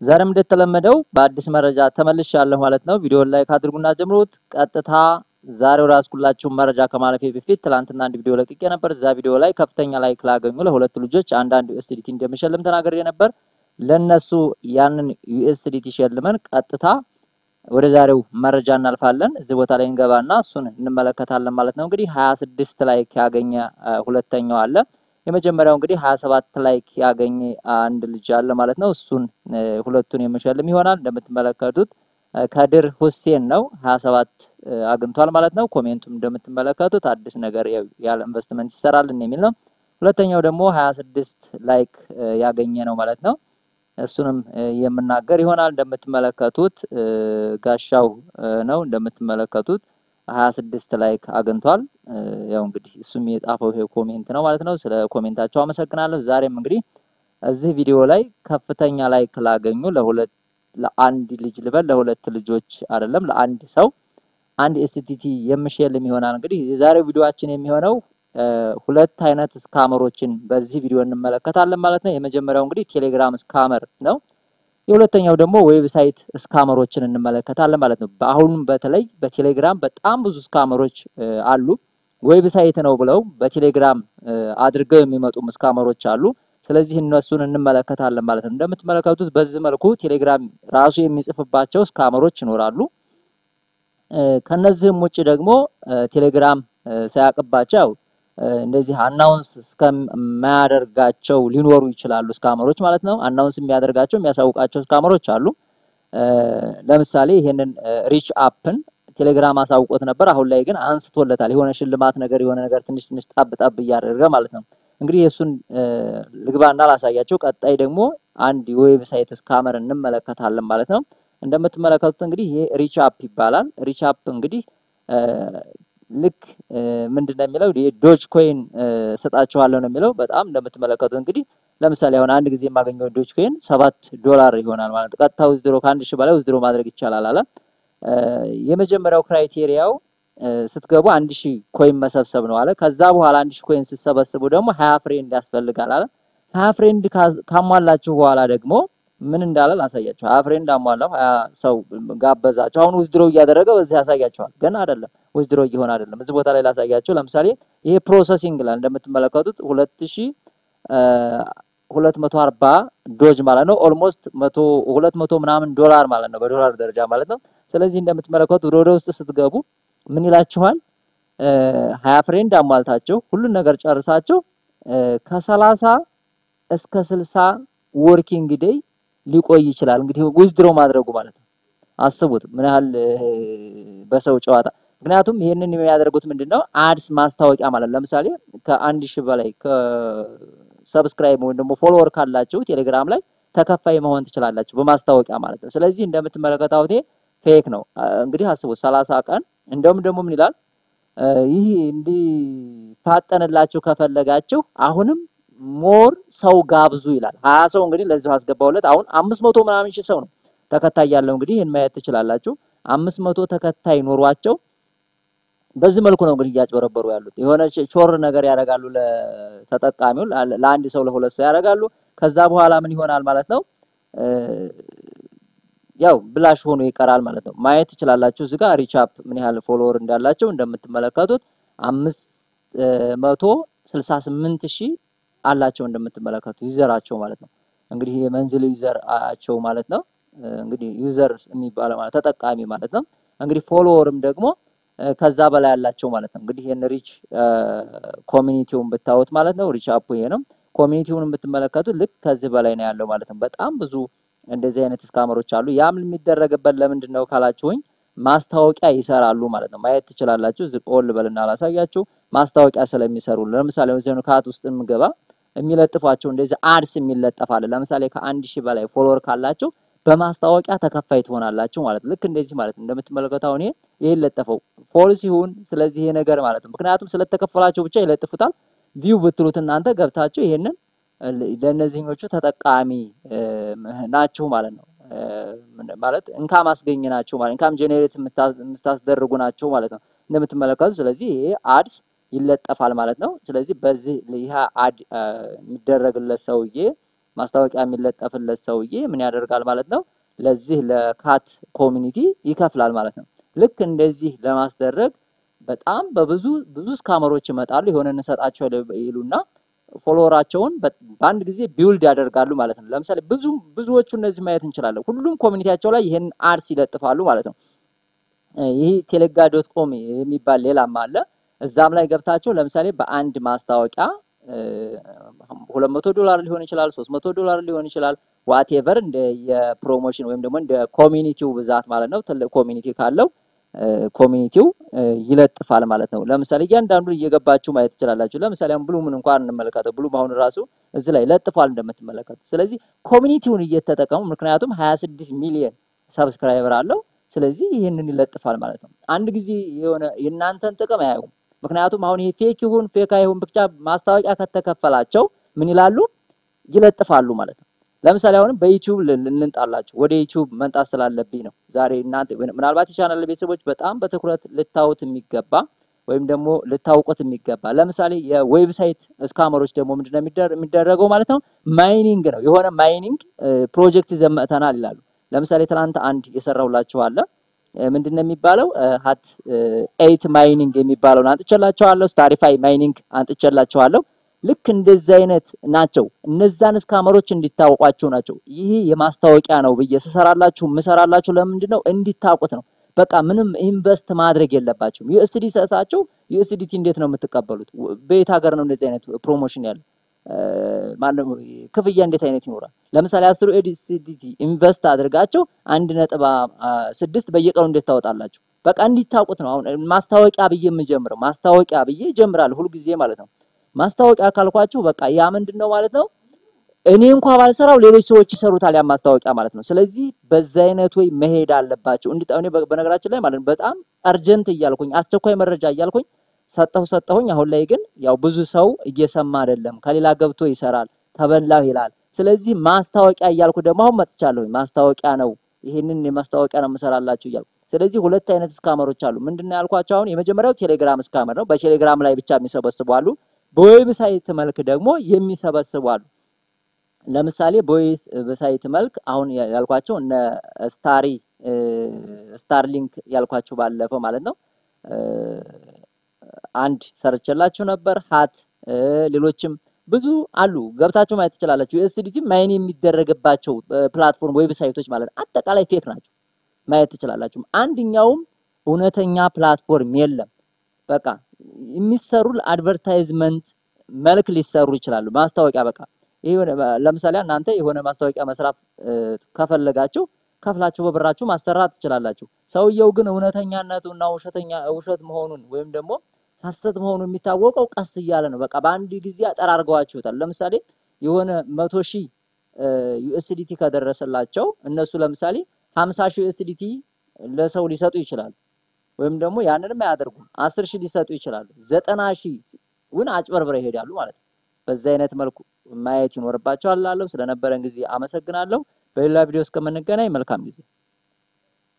ዛሬም እንደተለመደው በአዲስ መረጃ ተመልሻለሁ ማለት ነው። ቪዲዮውን ላይክ አድርጉና ጀምሩት። ቀጥታ ዛሬው ራስኩላችሁ መረጃ ከማለፌ በፊት ትላንትና አንድ ቪዲዮ ለቅቄ ነበር። እዛ ቪዲዮ ላይ ከፍተኛ ላይክ ላገኙ ለሁለት ልጆች አንዳንድ ዩኤስዲቲ እንደሚሸልም ተናግሬ ነበር። ለነሱ ያንን ዩኤስዲቲ ሸልመን ቀጥታ ወደ ዛሬው መረጃ እናልፋለን። እዚህ ቦታ ላይ እንገባና እሱን እንመለከታለን ማለት ነው። እንግዲህ 26 ላይክ ያገኘ ሁለተኛው አለ። የመጀመሪያው እንግዲህ 27 ላይክ ያገኘ አንድ ልጅ አለ ማለት ነው። እሱን ሁለቱን የምሸልም ይሆናል። እንደምትመለከቱት ከድር ሁሴን ነው 27 አግኝቷል ማለት ነው። ኮሜንቱም እንደምትመለከቱት አዲስ ነገር ያለ ኢንቨስትመንት ይሰራልን የሚል ነው። ሁለተኛው ደግሞ 26 ላይክ ያገኘ ነው ማለት ነው። እሱንም የምናገር ይሆናል። እንደምትመለከቱት ጋሻው ነው እንደምትመለከቱት 26 ላይክ አግኝቷል። ያው እንግዲህ እሱም የጻፈው ይሄ ኮሜንት ነው ማለት ነው። ስለ ኮሜንታቸው አመሰግናለሁ። ዛሬም እንግዲህ እዚህ ቪዲዮ ላይ ከፍተኛ ላይክ ላገኙ ለአንድ ልጅ ልበል ለሁለት ልጆች አይደለም ለአንድ ሰው አንድ ኤስቲቲ የምሸልም ይሆናል። እንግዲህ የዛሬው ቪዲዮአችን የሚሆነው ሁለት አይነት ስካመሮችን በዚህ ቪዲዮ እንመለከታለን ማለት ነው። የመጀመሪያው እንግዲህ ቴሌግራም ስካመር ነው። የሁለተኛው ደግሞ ዌብሳይት ስካመሮችን እንመለከታለን ማለት ነው። በአሁንም በተለይ በቴሌግራም በጣም ብዙ ስካመሮች አሉ። ዌብሳይት ነው ብለው በቴሌግራም አድርገው የሚመጡ ስካመሮች አሉ። ስለዚህ እነሱን እንመለከታለን ማለት ነው። እንደምትመለከቱት በዚህ መልኩ ቴሌግራም ራሱ የሚጽፍባቸው ስካመሮች ይኖራሉ። ከነዚህም ውጪ ደግሞ ቴሌግራም ሳያቀባቸው እንደዚህ አናውንስ እስከማያደርጋቸው ሊኖሩ ይችላሉ ስካመሮች ማለት ነው። አናውንስ የሚያደርጋቸው የሚያሳውቃቸው ስካመሮች አሉ። ለምሳሌ ይሄንን ሪች አፕን ቴሌግራም አሳውቆት ነበር። አሁን ላይ ግን አንስቶለታል። የሆነ ሽልማት ነገር የሆነ ነገር ትንሽ ጣብ እያደረገ ማለት ነው። እንግዲህ እሱን ልግባና ላሳያቸው። ቀጣይ ደግሞ አንድ ዌብሳይት ስካመር እንመለከታለን ማለት ነው። እንደምትመለከቱት እንግዲህ ይሄ ሪች አፕ ይባላል። ሪች አፕ እንግዲህ ልክ ምንድነው የሚለው ዶጅ ኮይን ሰጣችኋለሁ ነው የሚለው። በጣም እንደምትመለከቱት እንግዲህ ለምሳሌ አሁን አንድ ጊዜ የማገኘው ዶጅ ኮይን $7 ይሆናል ማለት ነው። ቀጥታ ዊዝድሮ ከ1000 በላይ ዊዝድሮ ማድረግ ይቻላል አለ። የመጀመሪያው ክራይቴሪያው ስትገቡ 1000 ኮይን መሰብሰብ ነው አለ። ከዛ በኋላ 1000 ኮይን ሲሰበስቡ ደግሞ 20 ፍሬንድ ያስፈልጋል አለ። 20 ፍሬንድ ካሟላችሁ በኋላ ደግሞ ምን እንዳለ ላሳያችሁ። 20 ፍሬንድ አሟላው 20 ሰው ጋበዛችሁ። አሁን ዊዝድሮ እያደረገ በዚህ ያሳያችኋል። ገና አይደለም ዊዝድሮ እየሆነ አይደለም። እዚህ ቦታ ላይ ላሳያችሁ። ለምሳሌ ይሄ ፕሮሰሲንግ ላይ እንደምትመለከቱት 2240 ዶጅ ማለት ነው። ኦልሞስት 200 ምናምን ዶላር ማለት ነው በዶላር ደረጃ ማለት ነው። ስለዚህ እንደምትመለከቱት ወደ ውስጥ ስትገቡ ምን ይላችኋል? 20 ፍሬንድ አሟልታችሁ ሁሉን ነገር ጨርሳችሁ ከ30 እስከ 60 ወርኪንግ ዴይ ሊቆይ ይችላል። እንግዲህ ዊዝድሮ ማድረጉ ማለት ነው። አስቡት ምን ያህል በሰው ጨዋታ። ምክንያቱም ይሄንን የሚያደርጉት ምንድነው አድስ ማስታወቂያ ማለት ለምሳሌ ከ1000 በላይ ከሰብስክራይብ ወይም ደግሞ ፎሎወር ካላችሁ ቴሌግራም ላይ ተከፋይ መሆን ትችላላችሁ በማስታወቂያ ማለት ነው። ስለዚህ እንደምትመለከቱት ፌክ ነው። እንግዲህ አስቡት 30 ቀን እንደውም ደግሞ ምን ይላል ይህ እንዲፋጠንላችሁ ከፈለጋችሁ አሁንም ሞር ሰው ጋብዙ ይላል። 20 ሰው እንግዲህ ለዚህ አስገባውለት። አሁን 500 ምናምን ሺህ ሰው ነው ተከታይ ያለው። እንግዲህ ይሄን ማየት ትችላላችሁ። 500 ተከታይ ኖሯቸው በዚህ መልኩ ነው እንግዲህ እያጭበረበሩ ያሉት። የሆነ ሾር ነገር ያደርጋሉ ለተጠቃሚው ለአንድ ሰው ለሁለት ሰው ያደርጋሉ። ከዛ በኋላ ምን ይሆናል ማለት ነው ያው ብላሽ ሆኖ ይቀራል ማለት ነው። ማየት ትችላላችሁ እዚህ ጋር ሪች አፕ ምን ያህል ፎሎወር እንዳላቸው እንደምትመለከቱት 568000 አላቸው እንደምትመለከቱት ዩዘራቸው ማለት ነው። እንግዲህ የመንዝል ዩዘራቸው ማለት ነው። እንግዲህ ዩዘር የሚባለው ማለት ተጠቃሚ ማለት ነው። እንግዲህ ፎሎወርም ደግሞ ከዛ በላይ ያላቸው ማለት ነው። እንግዲህ የነ ሪች ኮሚኒቲውን ብታዩት ማለት ነው ሪች አፕ ይሄ ነው። ኮሚኒቲውን የምትመለከቱት ልክ ከዚህ በላይ ነው ያለው ማለት ነው። በጣም ብዙ እንደዚህ አይነት ስካመሮች አሉ። ያም የሚደረግበት ለምንድነው ካላችሁኝ ማስታወቂያ ይሰራሉ ማለት ነው። ማየት ትችላላችሁ። እዚህ ኦል በልና አላሳያችሁ ማስታወቂያ ስለሚሰሩ ለምሳሌ ወዘኑ ካት ውስጥ እንገባ የሚለጥፏቸው እንደዚህ አድስ የሚለጠፋል። ለምሳሌ ከ1000 በላይ ፎሎወር ካላችሁ በማስታወቂያ ተከፋይ ትሆናላችሁ ማለት ልክ እንደዚህ ማለት እንደምትመለከታው ይሄ ይለጠፈው ፎልስ ይሁን ስለዚህ ይሄ ነገር ማለት ነው። ምክንያቱም ስለተከፈላችሁ ብቻ ይለጥፉታል። ቪው ብትሉት እናንተ ገብታችሁ ይሄንን ለነዚህኞቹ ተጠቃሚ ናችሁ ማለት ነው። ማለት ኢንካም አስገኝ ናችሁ ማለት ኢንካም ጄኔሬት የምታስደርጉ ናችሁ ማለት ነው እንደምትመለከቱት። ስለዚህ ይሄ አድስ ይለጠፋል ማለት ነው። ስለዚህ በዚህ ይሄ አድ የሚደረግለት ሰውዬ ማስታወቂያ የሚለጠፍለት ሰውዬ ምን ያደርጋል ማለት ነው? ለዚህ ለካት ኮሚኒቲ ይከፍላል ማለት ነው። ልክ እንደዚህ ለማስደረግ በጣም ብዙ ስካመሮች ይመጣሉ። የሆነ እንሰጣቸው ይሉና ፎሎወራቸውን በአንድ ጊዜ ቢውልድ ያደርጋሉ ማለት ነው። ለምሳሌ ብዙዎቹ እነዚህ ማየት እንችላለን። ሁሉም ኮሚኒቲያቸው ላይ ይሄን አድስ ይለጥፋሉ ማለት ነው። ይሄ ቴሌጋ.ኮም የሚባል ሌላም አለ። እዛም ላይ ገብታቸው ለምሳሌ በአንድ ማስታወቂያ $200 ሊሆን ይችላል፣ $300 ሊሆን ይችላል። ዋትኤቨር እንደ የፕሮሞሽን ወይም ደግሞ እንደ ኮሚኒቲው ብዛት ማለት ነው። ትልቅ ኮሚኒቲ ካለው ኮሚኒቲው ይለጥፋል ማለት ነው። ለምሳሌ እያንዳንዱ እየገባችሁ ማየት ትችላላችሁ። ለምሳሌ ብሉምን እንኳን እንመለከተው። ብሉም አሁን ራሱ እዚህ ላይ ለጥፏል እንደምትመለከቱ። ስለዚህ ኮሚኒቲውን እየተጠቀሙ ምክንያቱም 26 ሚሊዮን ሰብስክራይበር አለው። ስለዚህ ይሄንን ይለጥፋል ማለት ነው። አንድ ጊዜ የሆነ የናንተን ጥቅም አያዩም። ምክንያቱም አሁን ይሄ ፌክ ይሁን ፌክ አይሁን ብቻ ማስታወቂያ ከተከፈላቸው ምን ይላሉ? ይለጥፋሉ ማለት ነው። ለምሳሌ አሁን በዩቲዩብ ልንጣላችሁ ወደ ዩቲዩብ መንጣት ስላለብኝ ነው ዛሬ እናንተ ምናልባት የቻናል ቤተሰቦች በጣም በትኩረት ልታዩት የሚገባ ወይም ደግሞ ልታውቁት የሚገባ ለምሳሌ የዌብሳይት ስካመሮች ደግሞ ምንድነው የሚደረገው ማለት ነው? ማይኒንግ ነው። የሆነ ማይኒንግ ፕሮጀክት ዘመተናል ይላሉ። ለምሳሌ ትናንት አንድ የሰራውላችሁ አለ። ምንድነው የሚባለው? ሃት 8 ማይኒንግ የሚባለውን አንጥቼላችኋለሁ። ስታሪፋይ ማይኒንግ አንጥቼላችኋለሁ። ልክ እንደዚህ አይነት ናቸው። እነዛን ስካመሮች እንዲታወቋቸው ናቸው። ይሄ የማስታወቂያ ነው ብዬ ምሰራላችሁ ለምንድን ነው? እንዲታውቁት ነው። በቃ ምንም ኢንቨስት ማድረግ የለባችሁም። ዩኤስዲ ሰሳቸው ዩኤስዲቲ እንዴት ነው የምትቀበሉት? በየት ሀገር ነው እንደዚህ አይነት ፕሮሞሽን ያለው? ማነው ክፍያ እንዴት አይነት ይኖራል? ለምሳሌ 10 ዩኤስዲቲ ኢንቨስት አድርጋችሁ 1.6 በየቀኑ እንዴት ታወጣላችሁ? በቃ እንዲታውቁት ነው። አሁን ማስታወቂያ ብዬ የምጀምረው ማስታወቂያ ብዬ እጀምራለሁ ሁሉ ጊዜ ማለት ነው። ማስታወቂያ ካልኳችሁ በቃ ያ ምንድነው ማለት ነው? እኔ እንኳን ባልሰራው ሌሎች ሰዎች ይሰሩታል ያ ማስታወቂያ ማለት ነው። ስለዚህ በዛ አይነት ወይ መሄድ አለባችሁ። እኔ በነገራችን ላይ ማለት ነው በጣም አርጀንት እያልኩኝ አስቸኳይ መረጃ እያልኩኝ ሰጠሁኝ። አሁን ላይ ግን ያው ብዙ ሰው እየሰማ አይደለም። ከሌላ ገብቶ ይሰራል ተበላው ይላል። ስለዚህ ማስታወቂያ እያልኩ ደግሞ አሁን መጥቻለሁ። ማስታወቂያ ነው ይሄንን የማስታወቂያ ነው መሰራላችሁ እያልኩ። ስለዚህ ሁለት አይነት ስካመሮች አሉ። ምንድነው ያልኳችሁ? አሁን የመጀመሪያው ቴሌግራም ስካመር ነው። በቴሌግራም ላይ ብቻ የሚሰበስቡ አሉ። በዌብሳይት መልክ ደግሞ የሚሰበስቡ አሉ። ለምሳሌ በዌብሳይት መልክ አሁን ያልኳቸው እነ ስታርሊንክ ያልኳቸው ባለፈው ማለት ነው አንድ ሰርችላችሁ ነበር። ሃት ሌሎችም ብዙ አሉ። ገብታችሁ ማየት ትችላላችሁ። ዩኤስዲቲ ማይን የሚደረግባቸው ፕላትፎርም ዌብሳይቶች ማለት አጠቃላይ ፌክ ናቸው። ማየት ትችላላችሁ። አንድኛውም እውነተኛ ፕላትፎርም የለም። በቃ የሚሰሩ ለአድቨርታይዝመንት መልክ ሊሰሩ ይችላሉ። ማስታወቂያ በቃ ይሄ ለምሳሌ እናንተ የሆነ ማስታወቂያ መስራት ከፈለጋችሁ ከፍላችሁ በብራችሁ ማሰራት ትችላላችሁ። ሰውየው ግን እውነተኛነቱና ውሸት መሆኑን ወይም ደግሞ ሐሰት መሆኑን የሚታወቀው ቀስ እያለ ነው። በቃ በአንድ ጊዜ አጠራርገዋችሁታል። ለምሳሌ የሆነ 100,000 ዩኤስዲቲ ከደረሰላቸው እነሱ ለምሳሌ 50,000 ዩኤስዲቲ ለሰው ሊሰጡ ይችላሉ። ወይም ደግሞ ያንንም አያደርጉም 10,000 ሊሰጡ ይችላሉ። 90,000 ውን አጭበርብረው ይሄዳሉ ማለት ነው። በዛ አይነት መልኩ ማየት ይኖርባቸዋል። ስለነበረን ጊዜ አመሰግናለሁ። በሌላ ቪዲዮ እስከምንገናኝ መልካም ጊዜ